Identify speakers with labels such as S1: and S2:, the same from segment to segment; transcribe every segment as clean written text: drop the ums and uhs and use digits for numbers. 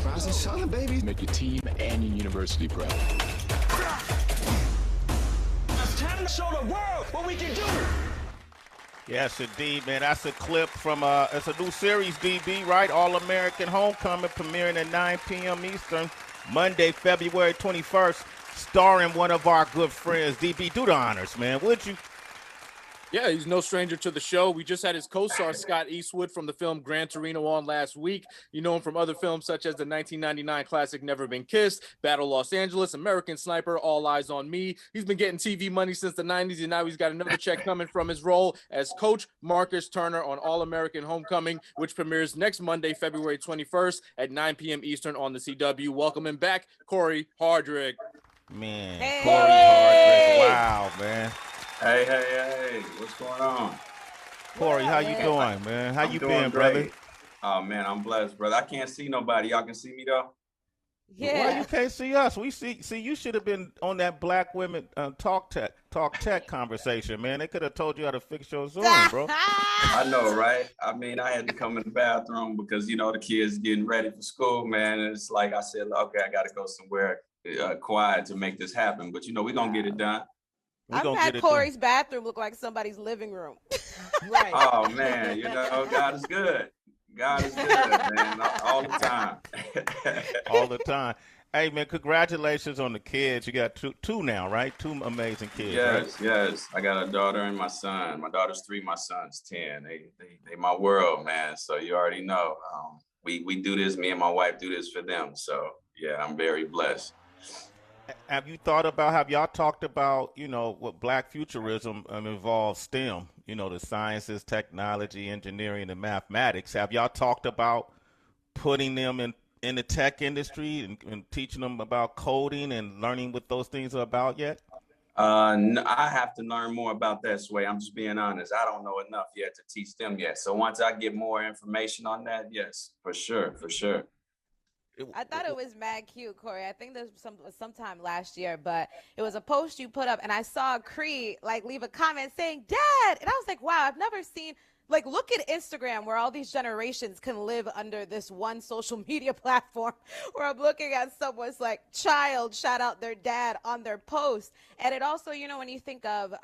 S1: Rising Sun, baby. Make your team and your university proud.
S2: It's time to show the world what we can do.
S3: Yes, indeed, man. That's a clip from, it's a new series, DB, right? All-American Homecoming, premiering at 9 p.m. Eastern, Monday, February 21st, starring one of our good friends. DB, do the honors, man, would you?
S4: Yeah, he's no stranger to the show. We just had his co-star Scott Eastwood from the film Gran Torino on last week. You know him from other films such as the 1999 classic Never Been Kissed, Battle Los Angeles, American Sniper, All Eyes on Me. He's been getting TV money since the 90s, and now he's got another check coming from his role as Coach Marcus Turner on All-American Homecoming, which premieres next Monday, February 21st at 9 p.m. Eastern on the CW. Welcome him back, Cory Hardrict.
S3: Man,
S5: Hey.
S3: Cory Hardrict, wow, man.
S6: Hey, what's going on?
S3: Cory, how you doing, man? How you been, brother?
S6: Oh, man, I'm blessed, brother. I can't see nobody. Y'all can see me, though?
S5: Yeah.
S3: Well, you can't see us. We see, you should have been on that Black Women Talk Tech conversation, man. They could have told you how to fix your Zoom, bro.
S6: I know, right? I mean, I had to come in the bathroom because, you know, the kids getting ready for school, man. And it's like I said, okay, I got to go somewhere quiet to make this happen. But, you know, we're going to get it done.
S5: I've had Cory's bathroom look like somebody's living room.
S7: Right.
S6: Oh, man, you know, God is good. God is good, man, all the time.
S3: All the time. Hey, man, congratulations on the kids. You got two now, right? Two amazing kids, right?
S6: Yes. I got a daughter and my son. My daughter's 3, my son's 10. They my world, man. So you already know. We do this, me and my wife do this for them. So, yeah, I'm very blessed.
S3: Have y'all talked about, you know, what Black futurism involves STEM, you know, the sciences, technology, engineering, and mathematics? Have y'all talked about putting them in the tech industry and teaching them about coding and learning what those things are about yet?
S6: No, I have to learn more about that, Sway. I'm just being honest. I don't know enough yet to teach them yet. So once I get more information on that, yes, for sure.
S5: I thought it was mad cute, Cory. I think there's sometime last year, but it was a post you put up, and I saw Cree leave a comment saying "Dad," and I was like, "Wow, I've never seen look at Instagram where all these generations can live under this one social media platform." Where I'm looking at someone's child shout out their dad on their post, and it also, you know, when you think of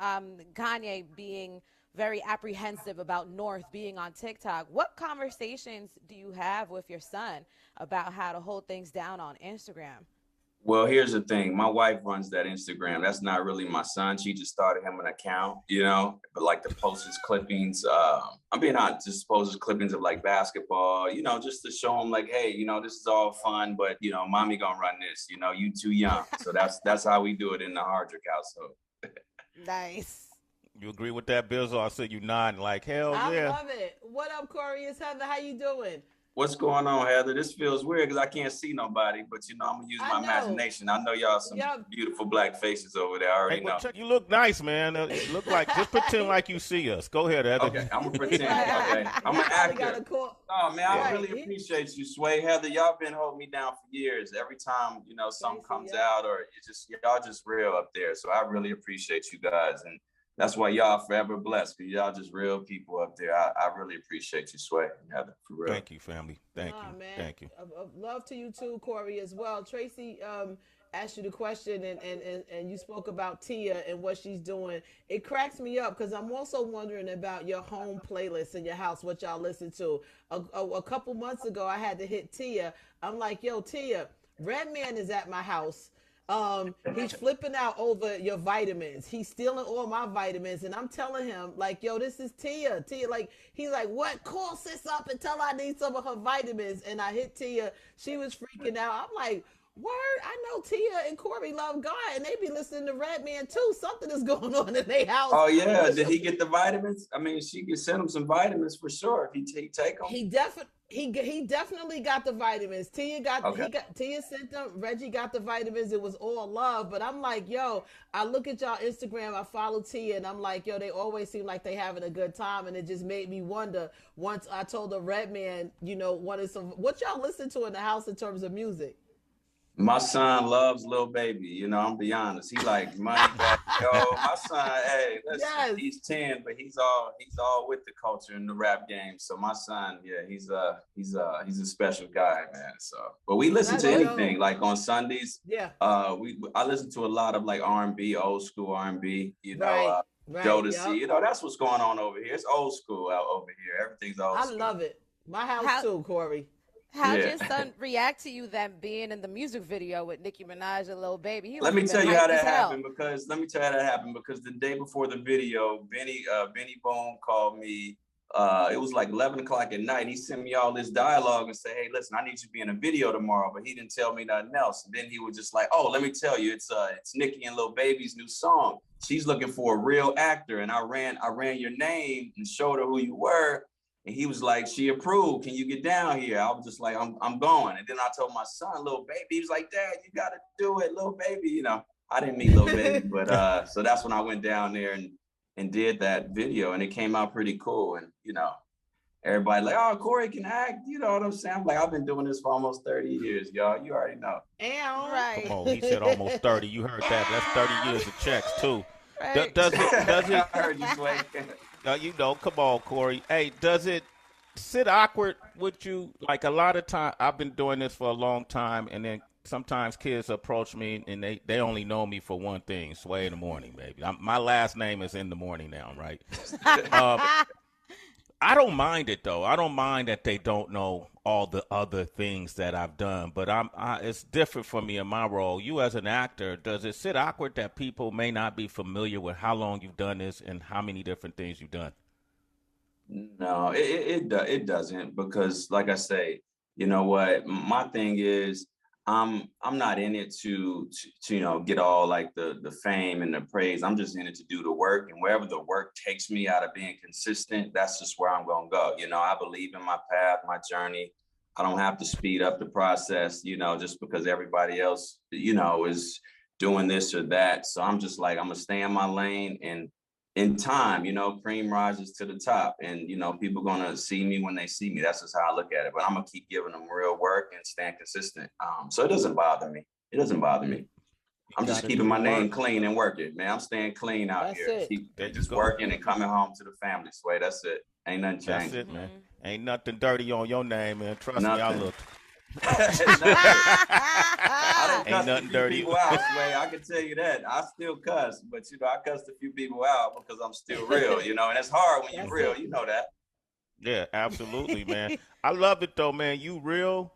S5: Kanye being very apprehensive about North being on TikTok, what conversations do you have with your son about how to hold things down on Instagram?
S6: Well, here's the thing. My wife runs that Instagram. That's not really my son. She just started him an account, you know, but to post his clippings. I'm being honest, just post his clippings of basketball, you know, just to show him hey, you know, this is all fun, but, you know, mommy gonna run this, you know, you too young. So that's how we do it in the Hardrict household.
S5: Nice.
S3: You agree with that, Bizzle? I said you nodding hell yeah.
S7: I love it. What up, Cory? It's Heather. How you doing?
S6: What's going on, Heather? This feels weird because I can't see nobody, but, you know, I'm going to use my imagination. I know y'all some beautiful Black faces over there. I already know.
S3: You look nice, man. Look just pretend like you see us. Go ahead, Heather.
S6: Okay, I'm going to pretend. Okay. I'm an actor. Oh, man, I really appreciate you, Sway. Heather, y'all been holding me down for years. Every time, you know, something comes out or it's just, y'all just real up there. So I really appreciate you guys. And that's why y'all forever blessed, because y'all just real people up there. I really appreciate you, Sway. Heather, for real.
S3: Thank you, family. Thank you.
S7: Man.
S3: Thank you.
S7: Love to you too, Cory, as well. Tracy asked you the question, and you spoke about Tia and what she's doing. It cracks me up because I'm also wondering about your home playlist in your house, what y'all listen to. A couple months ago, I had to hit Tia. I'm like, yo, Tia, Redman is at my house. He's flipping out over your vitamins. He's stealing all my vitamins, and I'm telling him yo, this is Tia. He's like, what? Call sis up and tell her I need some of her vitamins. And I hit Tia. She was freaking out. I'm like, word, I know Tia and Cory love God, and they be listening to Redman too. Something is going on in their house.
S6: Oh yeah, did he get the vitamins? I mean, she could send him some vitamins for sure if he take them.
S7: He definitely got the vitamins. Tia sent them. Reggie got the vitamins. It was all love. But I'm like, yo, I look at y'all Instagram. I follow Tia, and I'm like, yo, they always seem like they having a good time. And it just made me wonder. Once I told the Redman, you know, what y'all listen to in the house in terms of music.
S6: My son loves Lil Baby. You know, I'm be honest. He like money back. Yo, my son, hey, listen,
S7: Yes.
S6: he's 10, but he's all with the culture in the rap game. So my son, yeah, he's a special guy, man. So, but we listen to anything. Like on Sundays,
S7: Yeah.
S6: I listen to a lot of like R&B, old school R&B. You know,
S7: Right.
S6: Jodeci.
S7: Yep.
S6: You know, that's what's going on over here. It's old school out over here. Everything's old school.
S7: I love it. My house too, Cory.
S5: How'd your son react to you then being in the music video with Nicki Minaj and Lil Baby?
S6: Let me tell you how that happened because the day before the video, Benny Boone called me. It was like 11 o'clock at night. He sent me all this dialogue and said, "Hey, listen, I need you to be in a video tomorrow," but he didn't tell me nothing else. And then he was just like, "Oh, let me tell you, it's Nicki and Lil Baby's new song. She's looking for a real actor, and I ran your name and showed her who you were." And he was like, "She approved. Can you get down here?" I was just like, I'm going. And then I told my son, Lil Baby, he was like, "Dad, you got to do it, Lil Baby." You know, I didn't meet Lil Baby, but so that's when I went down there and did that video, and it came out pretty cool. And, you know, everybody like, "Oh, Cory can act." You know what I'm saying? I'm like, I've been doing this for almost 30 years, y'all. You already know.
S5: Right.
S3: Come on, he said almost 30. You heard that. That's 30 years of checks, too.
S5: Right.
S3: Does it?
S6: I heard you, Sway.
S3: You know, come on, Cory. Hey, does it sit awkward with you? Like a lot of time, I've been doing this for a long time, and then sometimes kids approach me, and they only know me for one thing: Sway in the morning, baby. My last name is in the morning now, right? I don't mind it though. I don't mind that they don't know all the other things that I've done, but it's different for me in my role. You as an actor, does it sit awkward that people may not be familiar with how long you've done this and how many different things you've done?
S6: No, it doesn't, because like I say, you know what, my thing is I'm not in it to you know, get all like the fame and the praise. I'm just in it to do the work, and wherever the work takes me out of being consistent, that's just where I'm gonna go. You know, I believe in my path, my journey. I don't have to speed up the process, you know, just because everybody else, you know, is doing this or that. So I'm just like, I'm gonna stay in my lane, and in time, you know, cream rises to the top, and, you know, people gonna see me when they see me. That's just how I look at it. But I'm gonna keep giving them real work and staying consistent. So it doesn't bother me. It doesn't bother me. I'm just keeping my name clean and working, man. I'm staying clean out here. Keep just working and coming home to the family. Sway, that's it. Ain't nothing changed.
S3: That's it, man. Ain't nothing dirty on your name, man. Trust me, I looked.
S6: I don't cuss
S3: nothing
S6: a few
S3: dirty.
S6: people out, Sway. I can tell you that. I still cuss, but, you know, I cussed a few people out because I'm still real, you know, and it's hard when you're real. You know that.
S3: Yeah, absolutely, man. I love it though, man. You real.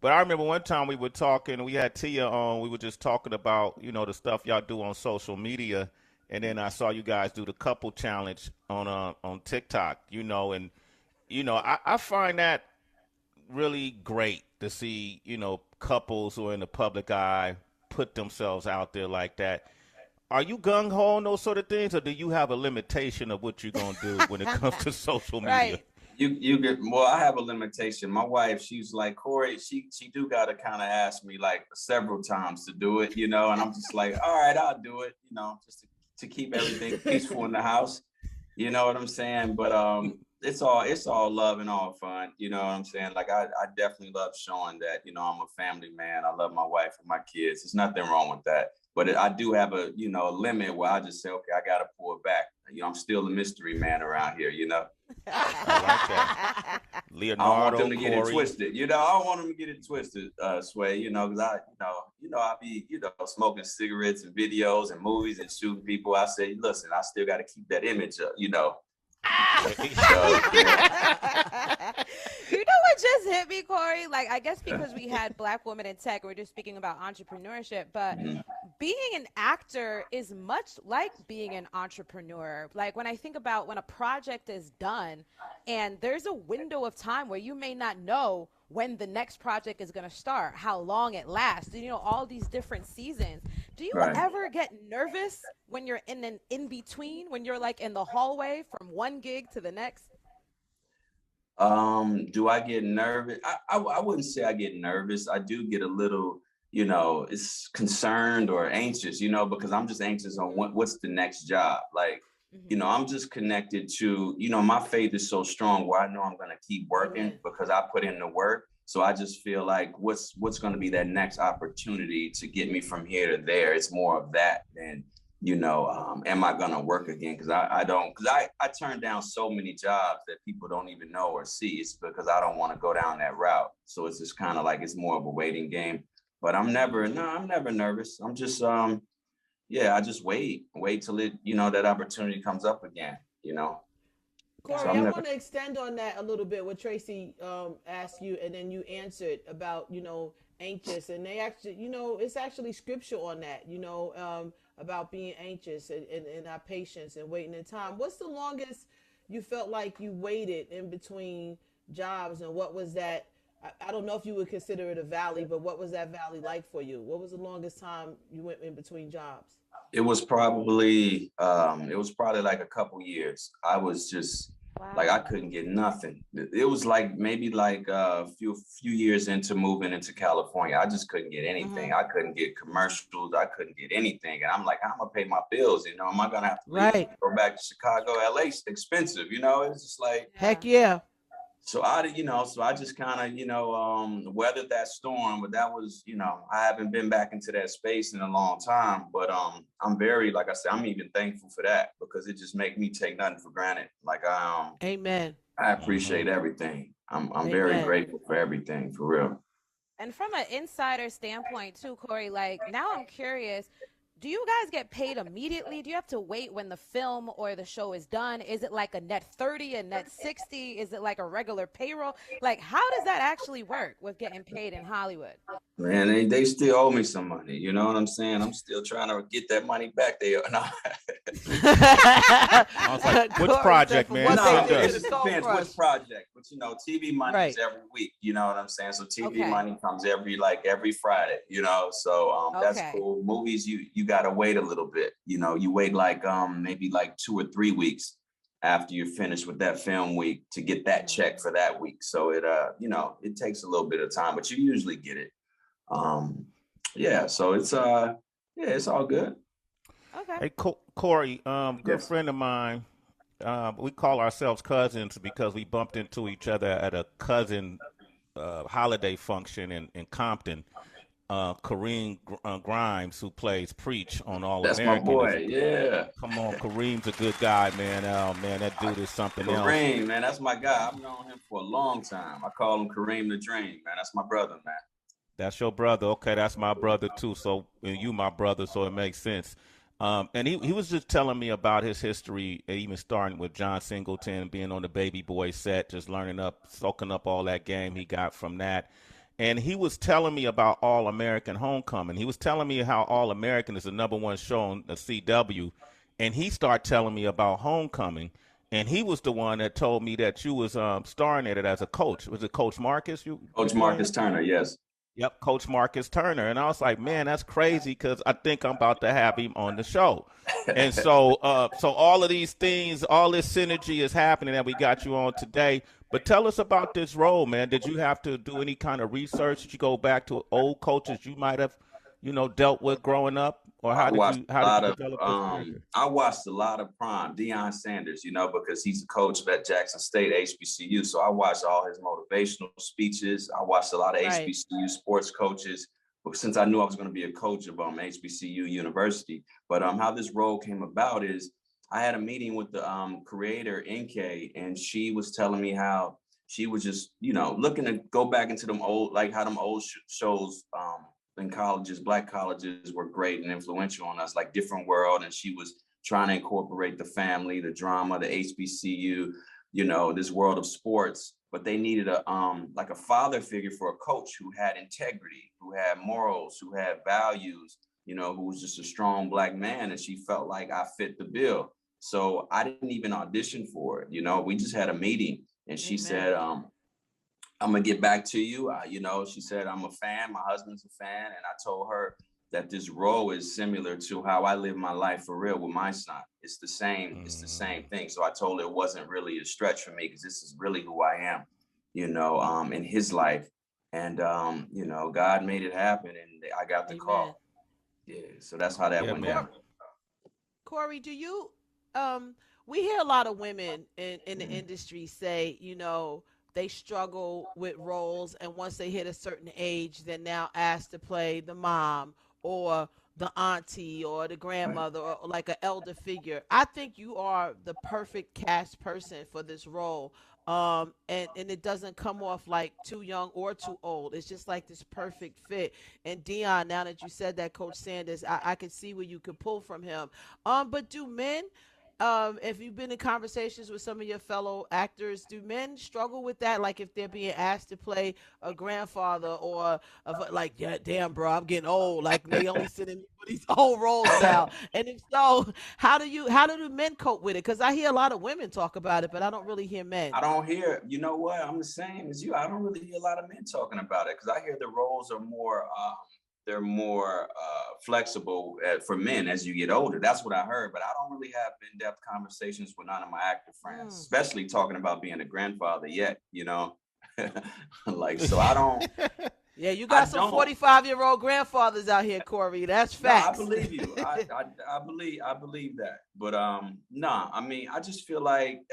S3: But I remember one time we were talking, we had Tia on, we were just talking about, you know, the stuff y'all do on social media. And then I saw you guys do the couple challenge on TikTok, you know, and, you know, I find that really great to see, you know, couples who are in the public eye put themselves out there like that. Are you gung-ho on those sort of things, or do you have a limitation of what you're going to do when it comes to social media?
S5: Right.
S6: You get, well, I have a limitation. My wife, she's like, Cory, she do got to kind of ask me like several times to do it, you know, and I'm just like, all right, I'll do it, you know, just to keep everything peaceful in the house. You know what I'm saying? But it's all love and all fun. You know what I'm saying? Like I definitely love showing that, you know, I'm a family man. I love my wife and my kids. There's nothing wrong with that. But I do have a, you know, a limit where I just say, okay, I got to pull it back. You know, I'm still a mystery man around here, you know?
S3: I like that. Leonardo,
S6: I don't want them to get it
S3: Cory.
S6: twisted. You know, I don't want them to get it twisted, Sway, you know, because I be, you know, smoking cigarettes and videos and movies and shooting people. I say, listen, I still got to keep that image up, you know?
S5: You know what just hit me, Cory? Like, I guess because we had Black women in tech, we're just speaking about entrepreneurship, but being an actor is much like being an entrepreneur. Like, when I think about when a project is done and there's a window of time where you may not know when the next project is going to start, how long it lasts, you know, all these different seasons. Do you ever get nervous when you're in an in-between, when you're like in the hallway from one gig to the next?
S6: Do I get nervous? I wouldn't say I get nervous. I do get a little, you know, it's concerned or anxious, you know, because I'm just anxious on what's the next job. Like, you know, I'm just connected to, you know, my faith is so strong where I know I'm going to keep working because I put in the work. So I just feel like what's going to be that next opportunity to get me from here to there? It's more of that than, am I going to work again? Because I don't, because I turn down so many jobs that people don't even know or see. It's because I don't want to go down that route. So it's just kind of like, it's more of a waiting game. But I'm never nervous. I'm just, I just wait till it, that opportunity comes up again,
S7: Cory,
S6: So
S7: I want to extend on that a little bit. What Tracy asked you, and then you answered about, anxious, and they actually, it's actually scripture on that, about being anxious and our patience and waiting in time. What's the longest you felt like you waited in between jobs, and what was that? I don't know if you would consider it a valley, but what was that valley like for you? What was the longest time you went in between jobs?
S6: It was probably like a couple years. I was just like, I couldn't get nothing. It was like maybe like a few years into moving into California. I just couldn't get anything. I couldn't get commercials. I couldn't get anything. And I'm like, how am I gonna pay my bills? Am I gonna have to leave, go back to Chicago? LA's expensive, It's just like,
S7: heck yeah.
S6: So I just kind of, weathered that storm, but that was, I haven't been back into that space in a long time, but I'm very, like I said, I'm even thankful for that, because it just make me take nothing for granted. Like,
S7: amen.
S6: I appreciate everything. I'm very grateful for everything, for real.
S5: And from an insider standpoint too, Cory, like, now I'm curious, do you guys get paid immediately? Do you have to wait when the film or the show is done? Is it like a net 30, a net 60? Is it like a regular payroll? Like, how does that actually work with getting paid in Hollywood?
S6: Man, they still owe me some money. You know what I'm saying? I'm still trying to get that money back there. No.
S3: I was like, which project, man?
S6: It just depends which project. But TV money is every week. You know what I'm saying? So TV money comes every Friday. So that's cool. Movies, you gotta wait a little bit. You wait like maybe like 2 or 3 weeks after you're finished with that film week to get that check for that week. So it it takes a little bit of time, but you usually get it. So it's it's all good.
S5: Okay.
S3: Hey, Cory, good friend of mine. We call ourselves cousins because we bumped into each other at a cousin holiday function in Compton. Kareem Grimes, who plays Preach on All American.
S6: That's my boy, yeah.
S3: Come on, Kareem's a good guy, man. Man, that dude is something else.
S6: Kareem, man, that's my guy. I've known him for a long time. I call him Kareem the Dream, man. That's my brother, man.
S3: That's your brother. Okay, that's my brother too. So you my brother, so it makes sense. And he was just telling me about his history, even starting with John Singleton, being on the Baby Boy set, just soaking up all that game he got from that. And he was telling me about All American Homecoming. He was telling me how All American is the #1 show on the CW. And he started telling me about Homecoming. And he was the one that told me that you was starring in it as a coach. Was it Coach Marcus?
S6: Coach Marcus Turner, yes.
S3: Yep, Coach Marcus Turner. And I was like, man, that's crazy, because I think I'm about to have him on the show. And so all of these things, all this synergy is happening that we got you on today. But tell us about this role, man. Did you have to do any kind of research? Did you go back to old coaches you might have, dealt with growing up? Or how did you develop this character?
S6: I watched a lot of Prime, Deion Sanders, because he's a coach at Jackson State, HBCU. So I watched all his motivational speeches. I watched a lot of HBCU sports coaches, since I knew I was going to be a coach of HBCU University. But how this role came about is I had a meeting with the creator, NK, and she was telling me how she was just, looking to go back into them old, like how them old shows in colleges, Black colleges were great and influential on us, like Different World. And she was trying to incorporate the family, the drama, the HBCU, this world of sports. But they needed a father figure for a coach who had integrity, who had morals, who had values, who was just a strong Black man. And she felt like I fit the bill. So I didn't even audition for it. We just had a meeting, and she said, I'm gonna get back to you. She said, I'm a fan. My husband's a fan. And I told her that this role is similar to how I live my life for real with my son. It's the same. It's the same thing. So I told her it wasn't really a stretch for me, because this is really who I am, in his life. And, God made it happen, and I got the call. Yeah. So that's how that went down.
S7: Cory, do you, we hear a lot of women in the industry say, they struggle with roles, and once they hit a certain age, they're now asked to play the mom or the auntie or the grandmother or like an elder figure. I think you are the perfect cast person for this role. And it doesn't come off like too young or too old. It's just like this perfect fit. And Dion, now that you said that, Coach Sanders, I can see where you could pull from him. But do men, if you've been in conversations with some of your fellow actors, do men struggle with that? Like if they're being asked to play a grandfather or like, yeah, damn, bro, I'm getting old. Like they only sending me for these old roles now. And if so, how do men cope with it? Because I hear a lot of women talk about it, but I don't really hear men.
S6: I don't hear, you know what? I'm the same as you. I don't really hear a lot of men talking about it because I hear the roles are more, they're more flexible for men as you get older. That's what I heard, but I don't really have in-depth conversations with none of my actor friends, especially talking about being a grandfather yet, you know? Like, so I don't.
S7: Yeah, you got some 45-year-old grandfathers out here, Cory. That's facts.
S6: No, I believe you. I believe that. But nah, I mean, I just feel like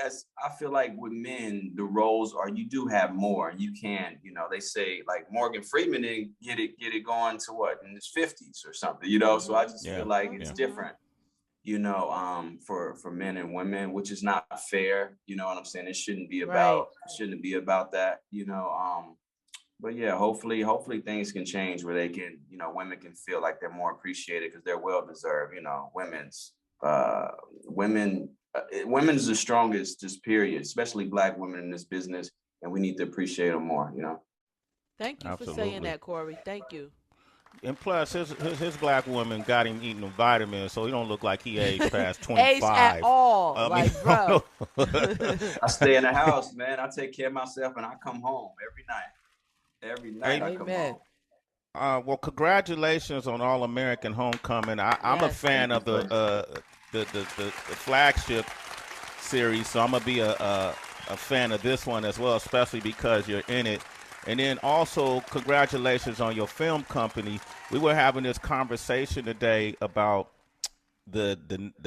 S6: with men, the roles are, you do have more, and you can, you know, they say like Morgan Freeman didn't get it going to what, in his 50s or something, you know. So I just feel like it's different, you know, for men and women, which is not fair. You know what I'm saying? It shouldn't be about that, you know. But yeah, hopefully things can change where they can, you know, women can feel like they're more appreciated because they're well deserved. You know, women's the strongest, just period, especially Black women in this business, and we need to appreciate them more. You know.
S7: Thank you for saying that, Cory. Thank you.
S3: And plus, his Black woman got him eating the vitamins, so he don't look like he aged past 25.
S7: Age at all, bro.
S6: I stay in the house, man. I take care of myself, and I come home every night. I come home.
S3: Well, congratulations on All American Homecoming. I'm a fan of the flagship series, so I'm gonna be a fan of this one as well, especially because you're in it. And then also, congratulations on your film company. We were having this conversation today about the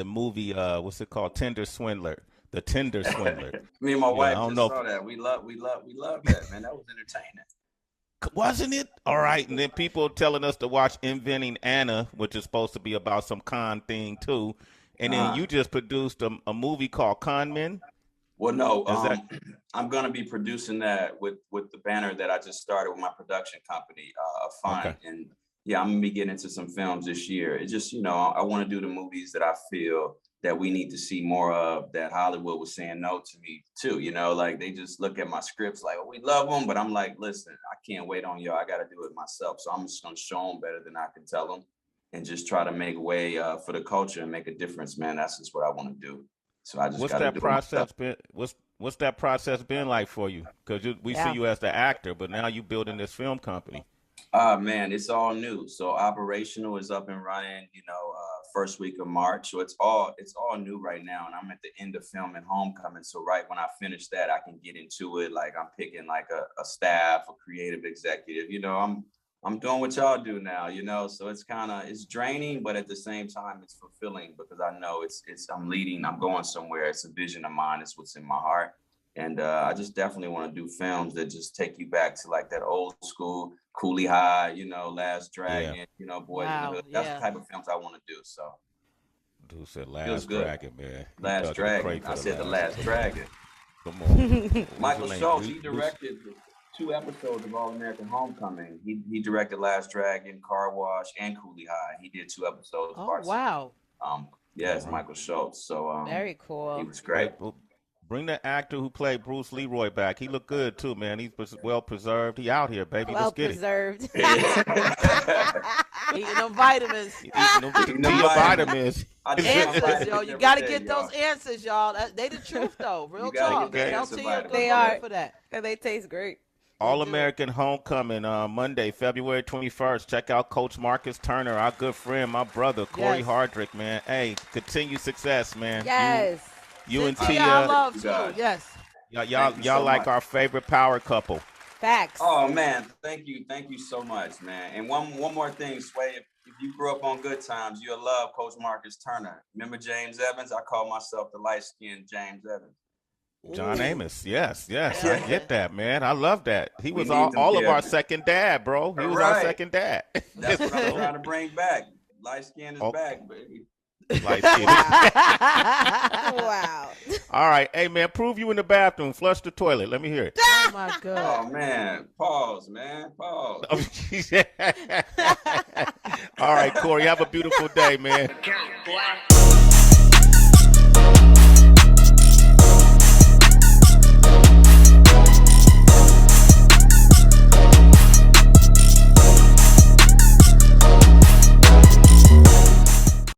S3: movie. What's it called? Tender Swindler. The Tender Swindler.
S6: Me and my wife saw that. We love that, man. That was entertaining.
S3: Wasn't it? All right. And then people telling us to watch Inventing Anna, which is supposed to be about some con thing too. And then you just produced a movie called Con Men.
S6: Well, no, I'm going to be producing that with the banner that I just started with my production company, Fine. Okay. And yeah, I'm going to be getting into some films this year. It's just, you know, I want to do the movies that I feel that we need to see more of, that Hollywood was saying no to me too. You know, like they just look at my scripts like, oh, we love them. But I'm like, listen, I can't wait on y'all. I got to do it myself. So I'm just going to show them better than I can tell them and just try to make way for the culture and make a difference, man. That's just what I want to do. So I just
S3: what's that process been? What's that process been like for you? Because we see you as the actor, but now you building this film company.
S6: Man, it's all new. So operational is up and running, you know, first week of March. So it's all new right now. And I'm at the end of filming Homecoming. So right when I finish that, I can get into it. Like I'm picking like a staff, a creative executive, you know, I'm doing what y'all do now, you know, so it's draining, but at the same time, it's fulfilling because I know I'm leading, I'm going somewhere. It's a vision of mine. It's what's in my heart. And I just definitely want to do films that just take you back to like that old school Cooley High, you know, Last Dragon, you know, Boys in the Hood. That's the type of films I want to do. So.
S3: Dude said Last Dragon, man.
S6: Last Dragon. I said the Last Dragon.
S3: Come on.
S6: Michael Schultz, he directed 2 episodes of All American Homecoming. He directed Last Dragon, Car Wash, and Cooley High. He did 2 episodes.
S7: Oh, wow.
S6: It's Michael Schultz. So
S5: very cool.
S6: He was great.
S3: Bring the actor who played Bruce Leroy back. He looked good too, man. He's well preserved. He out here, baby.
S5: Well
S3: Let's get
S5: preserved.
S7: Eating them vitamins.
S3: Eating them vitamins.
S7: Answers, yo. You got to get those answers, y'all. They the truth, though. Real talk.
S5: They are for that. And they taste great.
S3: All American Homecoming Monday, February 21st. Check out Coach Marcus Turner, our good friend, my brother, Cory Hardrict, man. Hey, continued success, man.
S5: Yes.
S3: You and Tia.
S7: I love too. Yes.
S3: Y'all like our favorite power couple.
S5: Facts.
S6: Oh man, thank you so much, man. And one more thing, Sway. If you grew up on Good Times, you'll love Coach Marcus Turner. Remember James Evans? I call myself the light-skinned James Evans.
S3: John
S7: Ooh.
S3: Amos, yes, I get that, man. I love that. He was
S6: need
S3: all
S6: them,
S3: of our second dad, bro. He was our
S6: Right.
S3: second dad.
S6: That's what I'm trying to bring back. Light skin is
S3: Okay.
S6: back, baby.
S3: Light skin.
S5: Wow.
S3: All right, hey man, prove you in the bathroom. Flush the toilet. Let me hear it.
S7: Oh my God.
S6: Oh man, pause, man, pause.
S3: All right, Corey, have a beautiful day, man.